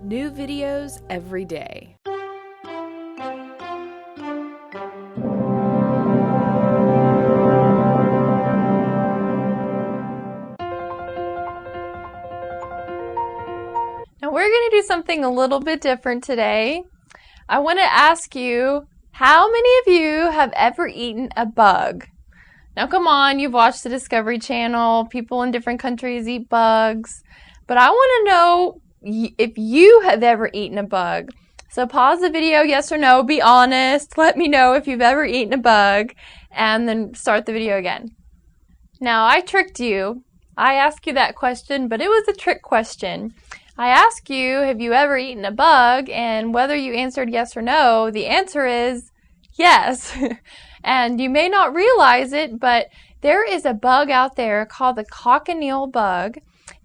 New videos every day. Now we're going to do something a little bit different today. I want to ask you, how many of you have ever eaten a bug? Now come on, you've watched the Discovery Channel, people in different countries eat bugs, but I want to know if you have ever eaten a bug. So pause the video, yes or no, be honest, let me know if you've ever eaten a bug, and then start the video again. Now I tricked you. I asked you that question, but it was a trick question. I asked you, have you ever eaten a bug, and whether you answered yes or no, the answer is yes. And you may not realize it, but there is a bug out there called the cochineal bug,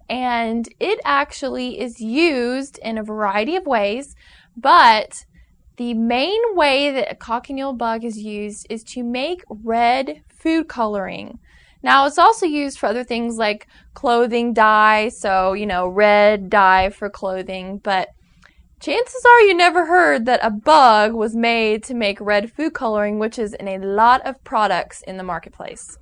and it actually is used in a variety of ways, but the main way that a cochineal bug is used is to make red food coloring. Now, it's also used for other things like clothing dye, so, red dye for clothing, but chances are you never heard that a bug was made to make red food coloring, which is in a lot of products in the marketplace.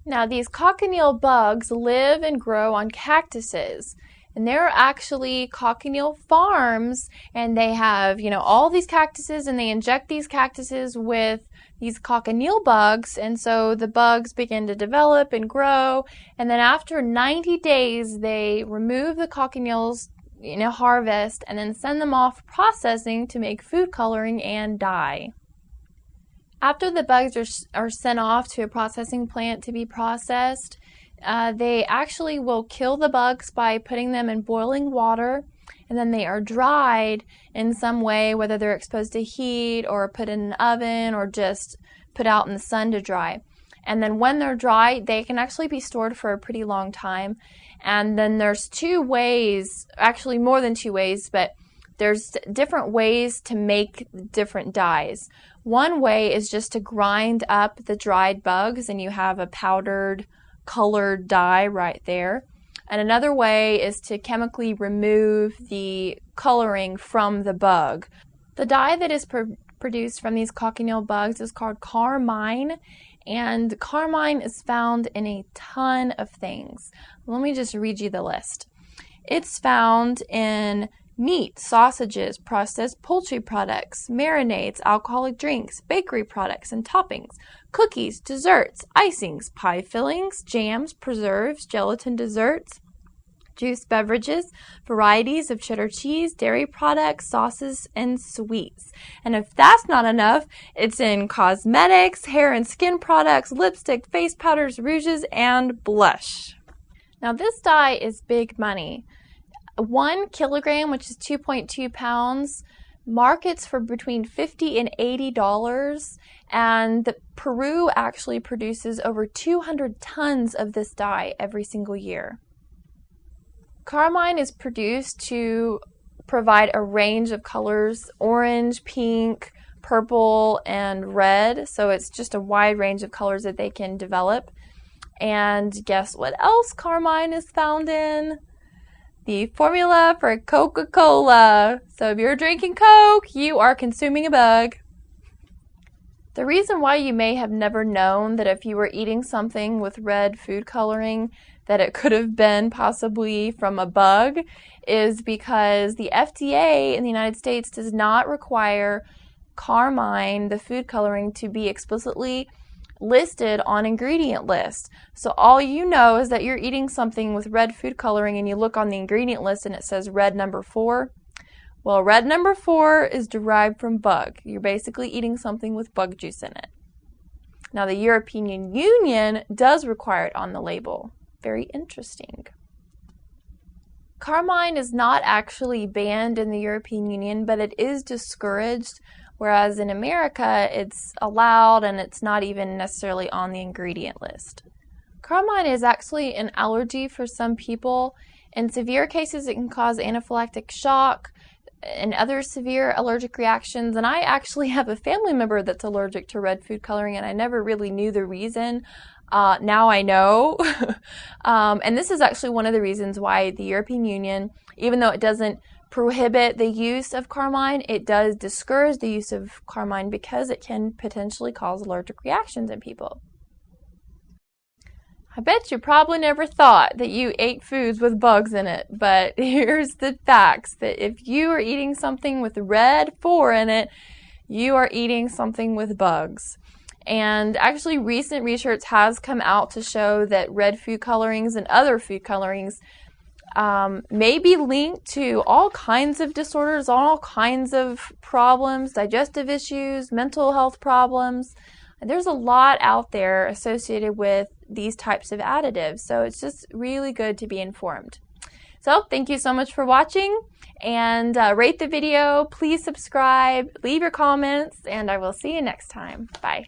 Now, these cochineal bugs live and grow on cactuses, and there are actually cochineal farms, and they have, all these cactuses, and they inject these cactuses with these cochineal bugs, and so the bugs begin to develop and grow, and then after 90 days, they remove the cochineals, harvest, and then send them off processing to make food coloring and dye. After the bugs are sent off to a processing plant to be processed, they actually will kill the bugs by putting them in boiling water, and then they are dried in some way, whether they're exposed to heat or put in an oven or just put out in the sun to dry. And then when they're dry, they can actually be stored for a pretty long time. And then there's two ways, actually more than two ways, but there's different ways to make different dyes. One way is just to grind up the dried bugs and you have a powdered colored dye right there. And another way is to chemically remove the coloring from the bug. The dye that is produced from these cochineal bugs is called Carmine, and Carmine is found in a ton of things. Let me just read you the list. It's found in meat, sausages, processed poultry products, marinades, alcoholic drinks, bakery products and toppings, cookies, desserts, icings, pie fillings, jams, preserves, gelatin desserts, juice beverages, varieties of cheddar cheese, dairy products, sauces, and sweets. And if that's not enough, it's in cosmetics, hair and skin products, lipstick, face powders, rouges, and blush. Now this dye is big money. 1 kilogram, which is 2.2 pounds, markets for between $50 and $80, and Peru actually produces over 200 tons of this dye every single year. Carmine is produced to provide a range of colors: orange, pink, purple, and red. So it's just a wide range of colors that they can develop. And guess what else Carmine is found in? The formula for Coca-Cola. So if you're drinking Coke, you are consuming a bug. The reason why you may have never known that if you were eating something with red food coloring that it could have been possibly from a bug is because the FDA in the United States does not require Carmine, the food coloring, to be explicitly listed on ingredient lists. So all you know is that you're eating something with red food coloring and you look on the ingredient list and it says red number 4. Well, red number 4 is derived from bug. You're basically eating something with bug juice in it. Now, the European Union does require it on the label. Very interesting. Carmine is not actually banned in the European Union, but it is discouraged, whereas in America it's allowed and it's not even necessarily on the ingredient list. Carmine is actually an allergy for some people. In severe cases, it can cause anaphylactic shock and other severe allergic reactions, and I actually have a family member that's allergic to red food coloring, and I never really knew the reason. Now I know. And this is actually one of the reasons why the European Union, even though it doesn't prohibit the use of Carmine, it does discourage the use of Carmine because it can potentially cause allergic reactions in people. I bet you probably never thought that you ate foods with bugs in it, but here's the facts, that if you are eating something with red 4 in it, you are eating something with bugs. And actually recent research has come out to show that red food colorings and other food colorings may be linked to all kinds of disorders, all kinds of problems, digestive issues, mental health problems. There's a lot out there associated with these types of additives, so it's just really good to be informed. So thank you so much for watching, and rate the video, please subscribe, leave your comments, and I will see you next time. Bye.